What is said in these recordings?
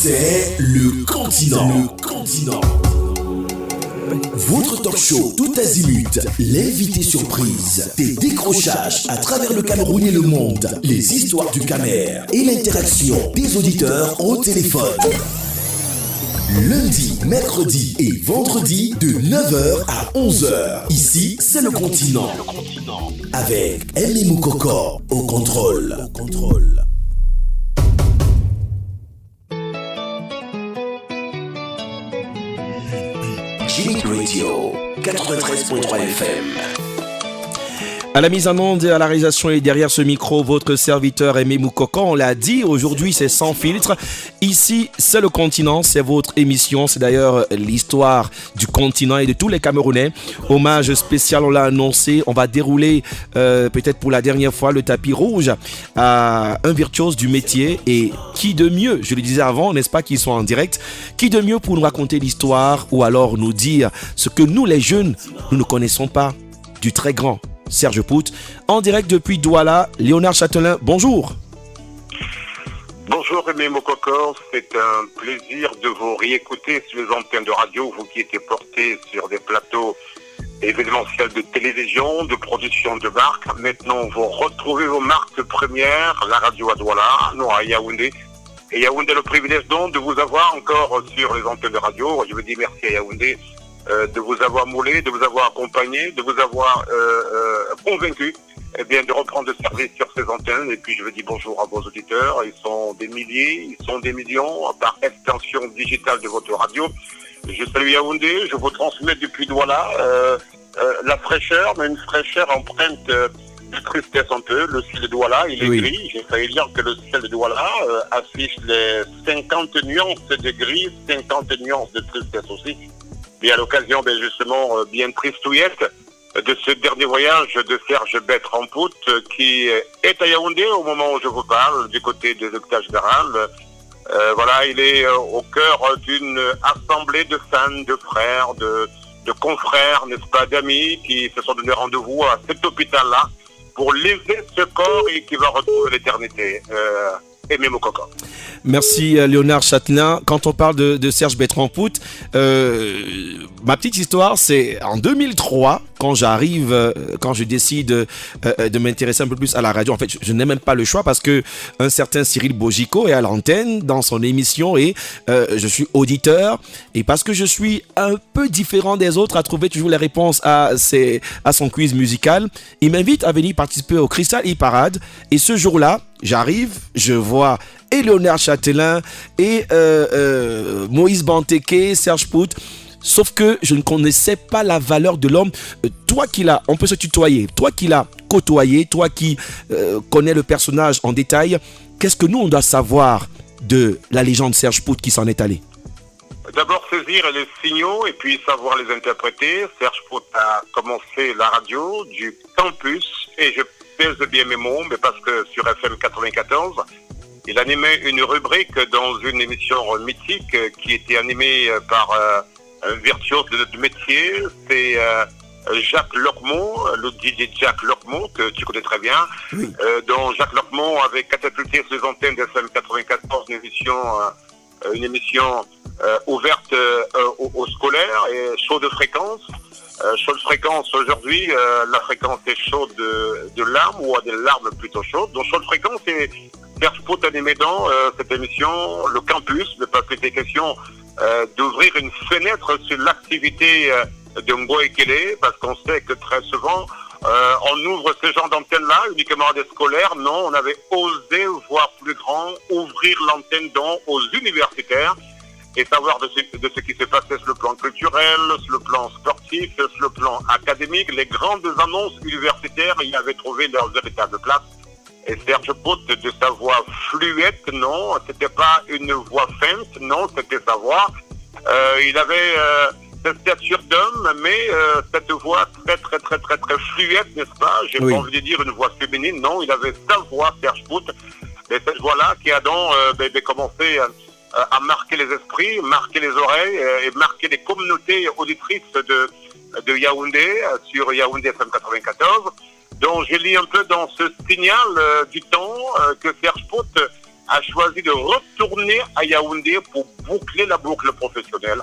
c'est le continent. Votre talk show tout azimut, l'invité surprise, des décrochages à travers le Cameroun et le monde, les histoires du Camer et l'interaction des auditeurs au téléphone. Lundi, mercredi et vendredi de 9h à 11h. Ici, c'est le continent. Avec Aimé Moukoko au contrôle. Gimmick Radio 93.3 FM. À la mise en onde et à la réalisation et derrière ce micro, votre serviteur Aimé Moukoko, on l'a dit, aujourd'hui c'est sans filtre. Ici, c'est le continent, c'est votre émission, c'est d'ailleurs l'histoire du continent et de tous les Camerounais. Hommage spécial, on l'a annoncé, on va dérouler peut-être pour la dernière fois le tapis rouge à un virtuose du métier. Et qui de mieux, je le disais avant, n'est-ce pas, qu'ils sont en direct, qui de mieux pour nous raconter l'histoire ou alors nous dire ce que nous les jeunes, nous ne connaissons pas du très grand Serge Pout, en direct depuis Douala. Léonard Châtelain, bonjour. Bonjour Aimé Moukoko, c'est un plaisir de vous réécouter sur les antennes de radio, vous qui étiez portés sur des plateaux événementiels de télévision, de production de marques. Maintenant, vous retrouvez vos marques premières, la radio à Douala, nous à Yaoundé. Et Yaoundé, le privilège donc de vous avoir encore sur les antennes de radio. Je veux dire merci à Yaoundé de vous avoir moulé, de vous avoir accompagné, de vous avoir convaincu de reprendre le service sur ces antennes. Et puis je veux dire bonjour à vos auditeurs. Ils sont des milliers, ils sont des millions par extension digitale de votre radio. Je salue Yaoundé, je vous transmets depuis Douala la fraîcheur, mais une fraîcheur empreinte de tristesse un peu. Le ciel de Douala, il est gris. J'ai failli dire que le ciel de Douala affiche les 50 nuances de gris, 50 nuances de tristesse aussi. Et à l'occasion, justement, bien tristouillette de ce dernier voyage de Serge Bertrand-Pout qui est à Yaoundé au moment où je vous parle, du côté de l'hôpital général. Voilà, il est au cœur d'une assemblée de fans, de frères, de confrères, n'est-ce pas, d'amis qui se sont donné rendez-vous à cet hôpital-là pour léver ce corps et qui va retrouver l'éternité. Aimé Moukoko. Merci Léonard Châtelain. Quand on parle de Serge Bertrand-Pout, ma petite histoire, c'est en 2003, quand je décide de m'intéresser un peu plus à la radio. En fait, je n'ai même pas le choix parce que un certain Cyril Bogico est à l'antenne dans son émission et je suis auditeur. Et parce que je suis un peu différent des autres à trouver toujours les réponses à son quiz musical, il m'invite à venir participer au Crystal Hit Parade. Et ce jour-là, j'arrive, je vois et Léonard Châtelain et Moïse Banteke, Serge Pout. Sauf que je ne connaissais pas la valeur de l'homme. Toi qui l'as, on peut se tutoyer, toi qui l'as côtoyé, toi qui connais le personnage en détail, qu'est-ce que nous on doit savoir de la légende Serge Pout qui s'en est allé? D'abord saisir les signaux et puis savoir les interpréter. Serge Pout a commencé la radio du campus et je pèse bien mes mots, mais parce que sur FM 94, il animait une rubrique dans une émission mythique qui était animée par un virtuose de notre métier, c'est Jacques Lormont, le DJ Jacques Lormont, que tu connais très bien, dont Jacques Lormont avait catapulté sur les antennes de FM 94 une émission ouverte aux scolaires et chaud de fréquence. Chaude fréquence aujourd'hui, la fréquence est chaude de larmes ou à des larmes plutôt chaudes. Donc chaude fréquence, c'est Serge Pout animé dans cette émission, le campus, ne pas plus des questions d'ouvrir une fenêtre sur l'activité de Ngoekele, parce qu'on sait que très souvent, on ouvre ce genre d'antenne-là uniquement à des scolaires. Non, on avait osé voir plus grand, ouvrir l'antenne aux universitaires et savoir de ce qui se passait sur le plan culturel, sur le plan sportif, sur le plan académique. Les grandes annonces universitaires y avaient trouvé leur véritable place. Et Serge Pout, de sa voix fluette, non, c'était pas une voix feinte, non, c'était sa voix. Il avait cette stature d'homme, mais cette voix très fluette, n'est-ce pas? J'ai pas envie de dire une voix féminine, non, il avait sa voix, Serge Pout, et cette voix-là qui a donc commencé à marquer les esprits, marquer les oreilles et marquer les communautés auditrices de Yaoundé, sur Yaoundé FM 94. Donc j'ai lu un peu dans ce signal du temps que Serge Pout a choisi de retourner à Yaoundé pour boucler la boucle professionnelle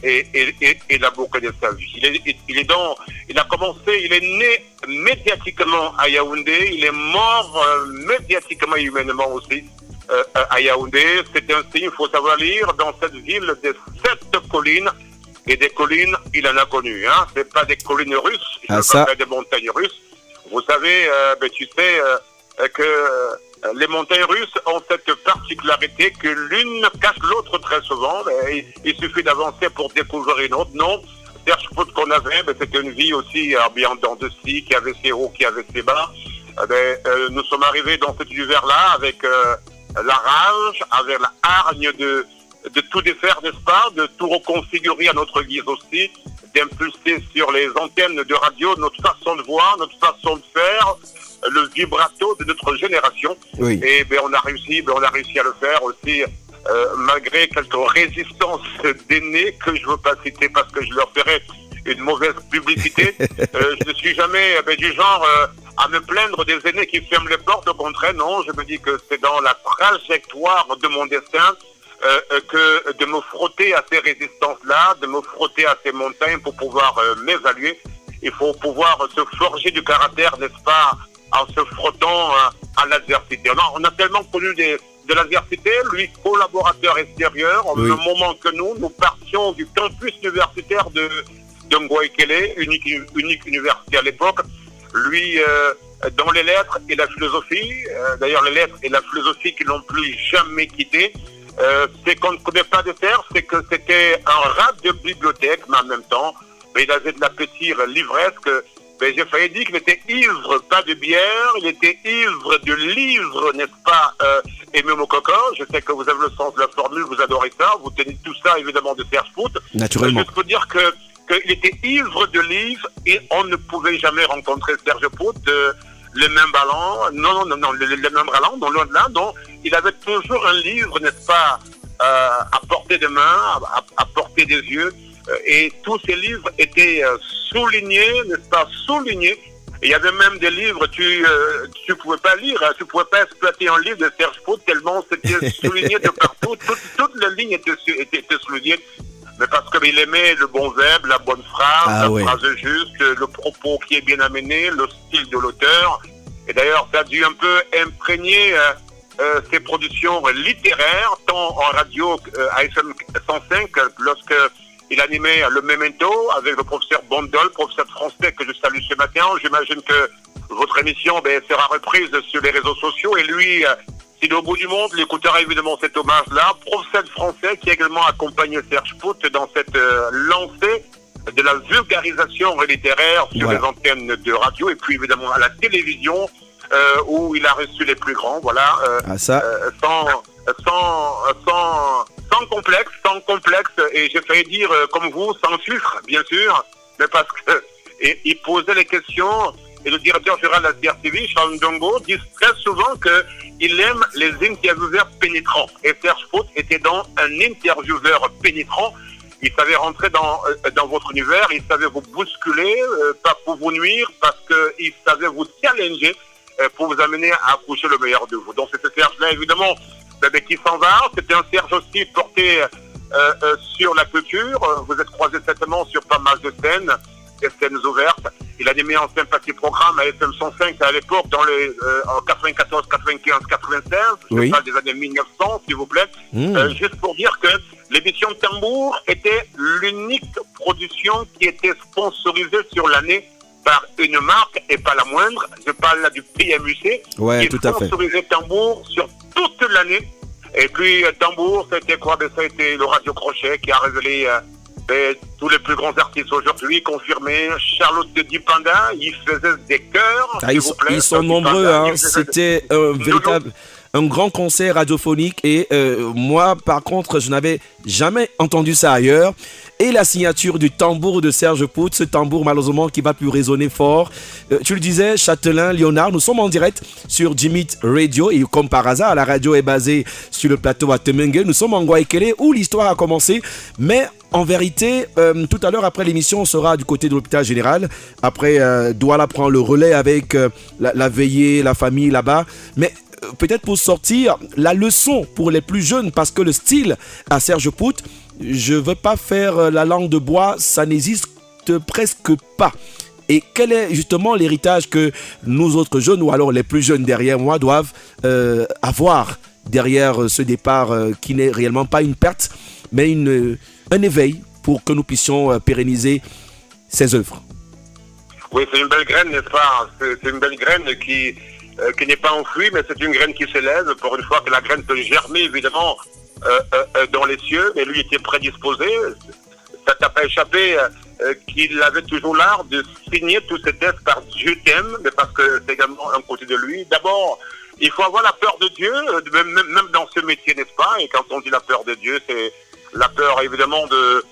et la boucle de sa vie. Il est né médiatiquement à Yaoundé, il est mort médiatiquement et humainement aussi à Yaoundé. C'est un signe, il faut savoir lire, dans cette ville de 7 collines, et des collines, il en a connu. Hein. Ce n'est pas des collines russes, je ne veux pas faire des montagnes russes. Vous savez, que les montagnes russes ont cette particularité que l'une cache l'autre très souvent. Il suffit d'avancer pour découvrir une autre. Non, Serge Pout qu'on avait, c'était une vie aussi bien dans de scie, qui avait ses hauts, qui avait ses bas. Nous sommes arrivés dans cet univers-là avec la rage, avec la hargne de tout défaire, n'est-ce pas, de tout reconfigurer à notre guise aussi, d'impulser sur les antennes de radio notre façon de voir, notre façon de faire, le vibrato de notre génération. Oui. Et on a réussi à le faire aussi, malgré quelques résistances d'aînés que je ne veux pas citer parce que je leur ferais une mauvaise publicité. Je ne suis jamais du genre à me plaindre des aînés qui ferment les portes. Au contraire, non, je me dis que c'est dans la trajectoire de mon destin que de me frotter à ces résistances-là, de me frotter à ces montagnes pour pouvoir m'évaluer. Il faut pouvoir se forger du caractère, n'est-ce pas, en se frottant à l'adversité. On a tellement connu de l'adversité, lui, collaborateur extérieur, au même moment que nous partions du campus universitaire de Ngoïkele, unique université à l'époque. Lui, dans les lettres et la philosophie, d'ailleurs les lettres et la philosophie qui l'ont plus jamais quitté, c'est qu'on ne connaît pas de terre, c'est que c'était un rat de bibliothèque, mais en même temps, il avait de l'appétit livresque. J'ai failli dire qu'il était ivre, pas de bière, il était ivre de livres, n'est-ce pas, Aimé Mokoko. Je sais que vous avez le sens de la formule, vous adorez ça, vous tenez tout ça évidemment de Serge Pout. Naturellement. Je peux dire qu'il était ivre de livres et on ne pouvait jamais rencontrer Serge Pout le même ballon, non, le même ballon, non, loin de là, donc il avait toujours un livre, n'est-ce pas, à portée de main, à portée des yeux, et tous ces livres étaient soulignés, n'est-ce pas, soulignés. Et il y avait même des livres, tu pouvais pas lire, tu pouvais pas exploiter un livre de Serge Pout tellement c'était souligné de partout, toutes les lignes étaient soulignées. Mais parce qu'il aimait le bon verbe, la bonne phrase, phrase juste, le propos qui est bien amené, le style de l'auteur. Et d'ailleurs, ça a dû un peu imprégner ses productions littéraires, tant en radio à FM 105, lorsque il animait le Memento avec le professeur Bondol, professeur de français que je salue ce matin. J'imagine que votre émission sera reprise sur les réseaux sociaux et lui... s'il est au bout du monde, il écoutera évidemment cet hommage-là. Professeur de français qui a également accompagné Serge Pout dans cette lancée de la vulgarisation littéraire sur les antennes de radio et puis évidemment à la télévision où il a reçu les plus grands, voilà, sans complexe et j'ai failli dire comme vous, sans filtre, bien sûr, mais parce que il posait les questions. Et le directeur général de la CRTV, Charles Ndongo, dit très souvent qu'il aime les intervieweurs pénétrants. Et Serge Pout était dans un intervieweur pénétrant. Il savait rentrer dans votre univers, il savait vous bousculer, pas pour vous nuire, parce qu'il savait vous challenger pour vous amener à accoucher le meilleur de vous. Donc c'est ce Serge-là, évidemment, qui s'en va. C'était un Serge aussi porté sur la culture. Vous êtes croisés certainement sur pas mal de scènes. Des scènes ouvertes. Il a animé un sympathie programme à FM 105 à l'époque, en 94, 95, 96, je parle des années 1900, s'il vous plaît. Juste pour dire que l'émission Tambour était l'unique production qui était sponsorisée sur l'année par une marque, et pas la moindre. Je parle là du PMUC, qui sponsorisait Tambour sur toute l'année. Et puis Tambour, c'était quoi? Ça a été le Radio Crochet qui a révélé... tous les plus grands artistes aujourd'hui confirmés. Charlotte Dipanda, il faisait des chœurs. Ils sont nombreux, hein. C'était un grand concert radiophonique et moi par contre je n'avais jamais entendu ça ailleurs. Et la signature du tambour de Serge Pout, ce tambour malheureusement qui va plus résonner fort. Tu le disais, Châtelain, Léonard, nous sommes en direct sur Jimit Radio et comme par hasard, la radio est basée sur le plateau à Temengue. Nous sommes en Ngoïkele où l'histoire a commencé, mais en vérité, tout à l'heure après l'émission, on sera du côté de l'hôpital général. Après, Douala prend le relais avec la veillée, la famille là-bas. Mais peut-être pour sortir la leçon pour les plus jeunes, parce que le style à Serge Pout, je ne veux pas faire la langue de bois, ça n'existe presque pas. Et quel est justement l'héritage que nous autres jeunes, ou alors les plus jeunes derrière moi, doivent avoir derrière ce départ qui n'est réellement pas une perte, mais un éveil pour que nous puissions pérenniser ces œuvres? Oui, c'est une belle graine, n'est-ce pas? C'est une belle graine qui n'est pas enfouie, mais c'est une graine qui s'élève. Pour une fois que la graine peut germer, évidemment, dans les cieux, mais lui était prédisposé. Ça t'a pas échappé qu'il avait toujours l'art de signer tous ses textes par Dieu t'aime, mais parce que c'est également un côté de lui. D'abord, il faut avoir la peur de Dieu, même dans ce métier, n'est-ce pas? Et quand on dit la peur de Dieu, c'est la peur, évidemment, de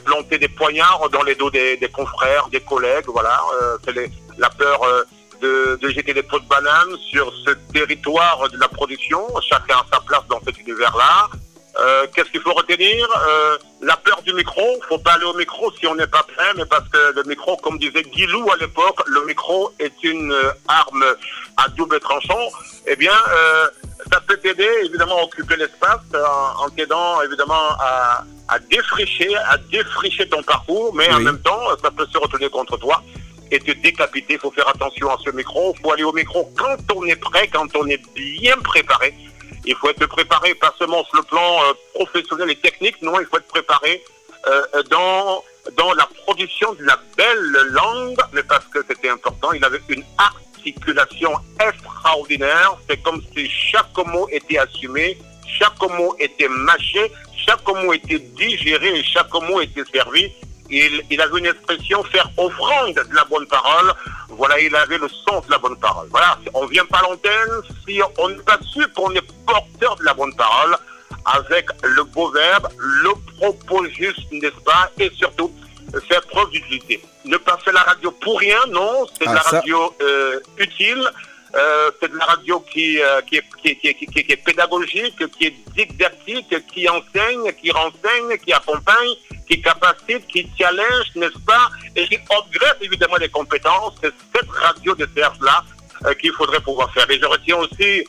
planter des poignards dans les dos des confrères, des collègues, voilà. C'est la peur de jeter des pots de banane sur ce territoire de la production. Chacun a sa place dans cet univers-là. Qu'est-ce qu'il faut retenir? La peur du micro. Faut pas aller au micro si on n'est pas prêt, mais parce que le micro, comme disait Guilou à l'époque, le micro est une arme à double tranchant. Eh bien, ça peut t'aider évidemment à occuper l'espace en t'aidant évidemment à défricher ton parcours, mais en même temps, ça peut se retourner contre toi et te décapiter. Il faut faire attention à ce micro. Il faut aller au micro quand on est prêt, quand on est bien préparé. Il faut être préparé pas seulement sur le plan professionnel et technique, non, il faut être préparé dans la production de la belle langue, mais parce que c'était important, il avait une articulation extraordinaire. C'est comme si chaque mot était assumé, chaque mot était mâché, chaque mot était digéré et chaque mot était servi. Il avait une expression, faire offrande de la bonne parole. Voilà, il avait le sens de la bonne parole. Voilà, on vient pas à l'antenne si on n'est pas sûr qu'on est porteur de la bonne parole, avec le beau verbe, le propos juste, n'est-ce pas, et surtout faire preuve d'utilité. Ne pas faire la radio pour rien, non, c'est de la radio utile. C'est de la radio qui est pédagogique, qui est didactique, qui enseigne, qui renseigne, qui accompagne, qui capacite, qui challenge, n'est-ce pas, et qui upgrade évidemment les compétences. C'est cette radio de Serge-là qu'il faudrait pouvoir faire. Et je retiens aussi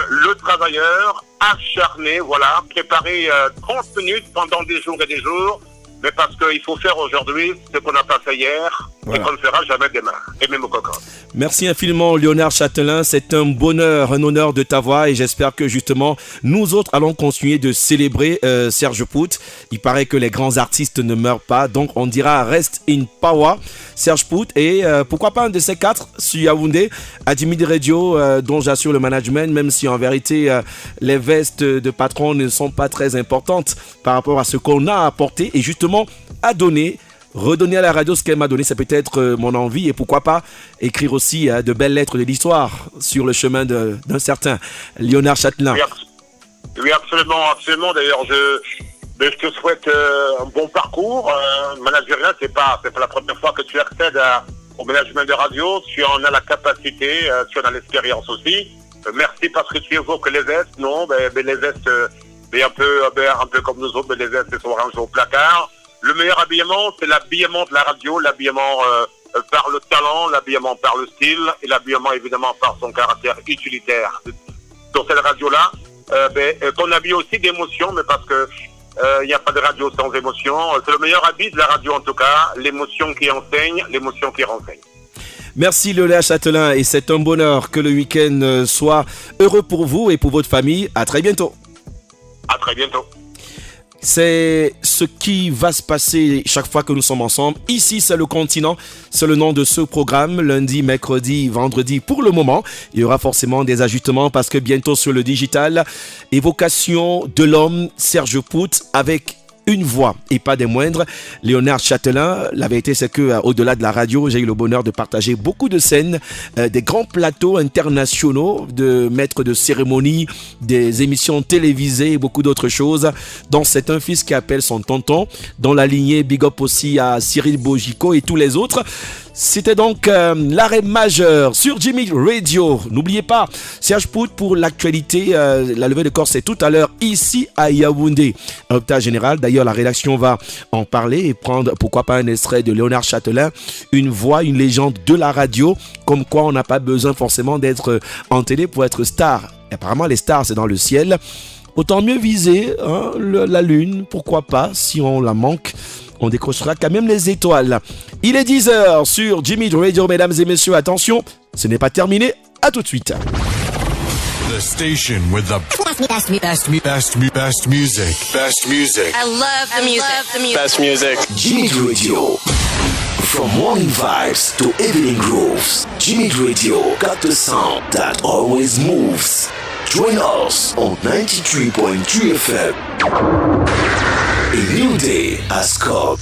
le travailleur acharné, voilà, préparer 30 minutes pendant des jours et des jours, mais parce qu'il faut faire aujourd'hui ce qu'on n'a pas fait hier, et qu'on ne fera jamais demain, et même au coco. Merci infiniment Léonard Châtelain, c'est un bonheur, un honneur de t'avoir et j'espère que justement nous autres allons continuer de célébrer Serge Pout. Il paraît que les grands artistes ne meurent pas, donc on dira reste in power Serge Pout et pourquoi pas un de ces quatre sur Yaoundé, à Midi Radio dont j'assure le management, même si en vérité les vestes de patron ne sont pas très importantes par rapport à ce qu'on a apporté et justement à donner. Redonner à la radio ce qu'elle m'a donné, c'est peut-être mon envie et pourquoi pas écrire aussi de belles lettres de l'histoire sur le chemin d'un certain Léonard Châtelain. Oui, absolument, absolument. D'ailleurs, je te souhaite un bon parcours. Managérial, c'est pas la première fois que tu accèdes au management de radio. Tu en as la capacité, tu en as l'expérience aussi. Merci parce que tu évoques les vestes. Non, les vestes, un peu comme nous autres, les vestes sont rangées au placard. Le meilleur habillement, c'est l'habillement de la radio, l'habillement par le talent, l'habillement par le style et l'habillement évidemment par son caractère utilitaire. Dans cette radio-là, qu'on habille aussi d'émotion, mais parce que il n'y a pas de radio sans émotion. C'est le meilleur habit de la radio en tout cas, l'émotion qui enseigne, l'émotion qui renseigne. Merci Léonard Châtelain et c'est un bonheur que le week-end soit heureux pour vous et pour votre famille. À très bientôt. À très bientôt. C'est ce qui va se passer chaque fois que nous sommes ensemble. Ici, c'est le continent. C'est le nom de ce programme. Lundi, mercredi, vendredi. Pour le moment, il y aura forcément des ajustements parce que bientôt sur le digital, évocation de l'homme Serge Pout avec une voix et pas des moindres, Léonard Châtelain. La vérité c'est que au-delà de la radio, j'ai eu le bonheur de partager beaucoup de scènes, des grands plateaux internationaux, de maîtres de cérémonie, des émissions télévisées et beaucoup d'autres choses. Donc c'est un fils qui appelle son tonton, dans la lignée big up aussi à Cyril Bojico et tous les autres. C'était donc l'arrêt majeur sur Jimmy Radio. N'oubliez pas, Serge Pout pour l'actualité. La levée de corps, c'est tout à l'heure ici à Yaoundé. Un hôpital général. D'ailleurs, la rédaction va en parler et prendre, pourquoi pas, un extrait de Léonard Châtelain. Une voix, une légende de la radio. Comme quoi, on n'a pas besoin forcément d'être en télé pour être star. Et apparemment, les stars, c'est dans le ciel. Autant mieux viser la lune. Pourquoi pas, si on la manque. On décrochera quand même les étoiles. Il est 10h sur Jimmy Radio, mesdames et messieurs. Attention, ce n'est pas terminé. À tout de suite. The station with the best music. Best music. I love the music. Best music. Jimmy Radio. From morning vibes to evening grooves, Jimmy Radio got the sound that always moves. Join us on 93.3 FM. A new day has come.